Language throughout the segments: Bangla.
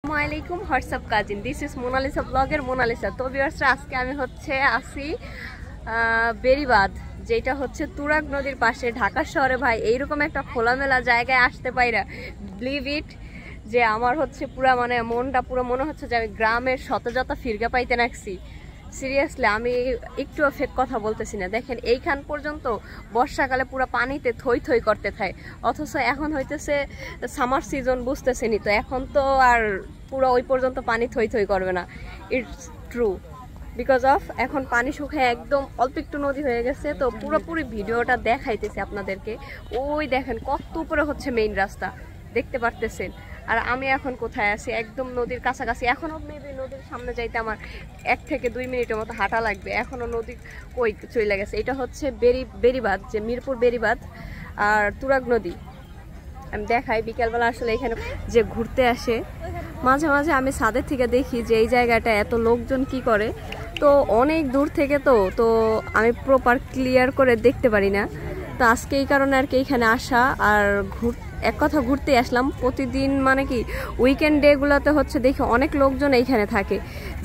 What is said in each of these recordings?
আসসালামাইকুম what's up cousin, this is Monalisa ব্লগের মোনালিসা। তো ভিউয়ার্সরা, আজকে আমি আসি বেরিবাঁধ, যেটা হচ্ছে তুরাগ নদীর পাশে ঢাকা শহরে। ভাই, এইরকম একটা খোলামেলা জায়গায় আসতে পারি না, বিলিভ ইট, যে আমার পুরা মনটা পুরো মনে হচ্ছে যে আমি গ্রামের সতেজতা ফিরগা পাইতে নাকছি। সিরিয়াসলি, আমি একটুও ফেক কথা বলতেছি না। দেখেন, এইখান পর্যন্ত বর্ষাকালে পুরো পানিতে থই থই করতে থাকে, অথচ এখন হইতেছে সামার সিজন, বুঝতেছেনি তো, এখন তো আর পুরো ওই পর্যন্ত পানি থই থই করবে না। ইটস ট্রু, বিকজ অফ এখন পানি শুকায় একদম অল্প একটু নদী হয়ে গেছে। তো পুরোপুরি ভিডিওটা দেখাইতেছি আপনাদেরকে। ওই দেখেন কত উপরে মেইন রাস্তা, দেখতে পারতেছেন। আর আমি এখন কোথায় আছি? একদম নদীর কাছাকাছি। এখনো মেবি নদীর সামনে যাইতে আমার 1 থেকে 2 মিনিটের মতো হাঁটা লাগবে। এখনো নদী কই চলে গেছে। এটা হচ্ছে বেরিবাঁধ, যে মিরপুর বেরিবাঁধ আর তুরাগ নদী। আমি দেখাই, বিকেলবেলা আসলে এখানে যে ঘুরতে আসে, মাঝে মাঝে আমি ছাদের থেকে দেখি যে এই জায়গাটা এত লোকজন কি করে। তো অনেক দূর থেকে তো আমি প্রপার ক্লিয়ার করে দেখতে পারি না। তো আজকে এই কারণে আর কি এখানে আসা। আর এক কথা ঘুরতে আসলাম। প্রতিদিন কি উইকেন্ড ডেগুলোতে দেখি অনেক লোকজন এইখানে থাকে,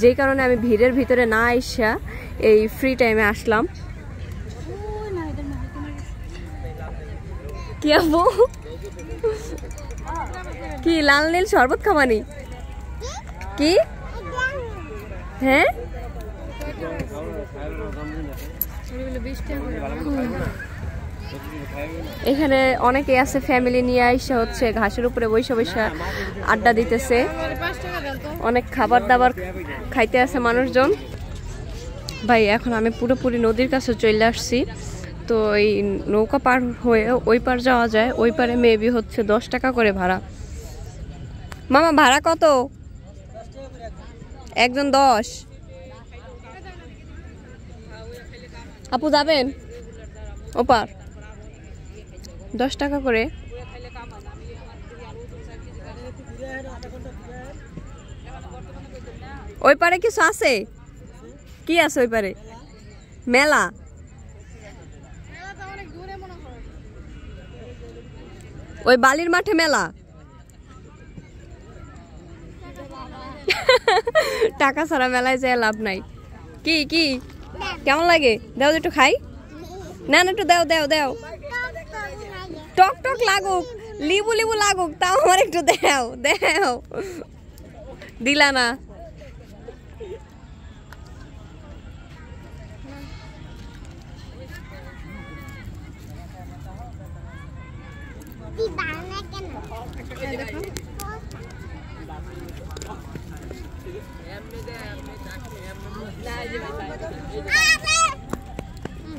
যেই কারণে আমি ভিড়ের ভিতরে না আইসা এই ফ্রি টাইমে আসলাম। কি আপু, কি লাল নীল শরবত খাবানি? কি? হ্যাঁ, এখানে অনেকে আছে ফ্যামিলি নিয়ে আইসা ঘাসের উপরে বৈশা বৈশা আড্ডা দিতেছে। অনেক খাবার দাবার খাইতে আছে মানুষজন। ভাই, এখন আমি পুরোপুরি নদীর কাছে চলে আসছি। তো এই নৌকা পার হয়ে ওই পার যাওয়া যায়। ওই পারে মেবি 10 টাকা করে ভাড়া। মামা, ভাড়া কত? একজন 10। আপু যাবেন ওপার? 10 টাকা করে। ওই পারে কিছু আছে? কি আছে ওই পারে? মেলা? ওই বালির মাঠে মেলা? টাকা ছাড়া মেলায় যায় লাভ নাই। কি কি কেমন লাগে? দাও একটু খাই। না না, একটু দাও দাও দাও। টক টক লাগুক, লিবু লিবু লাগুক, তাও আমার একটু দাও দাও। দিলা না?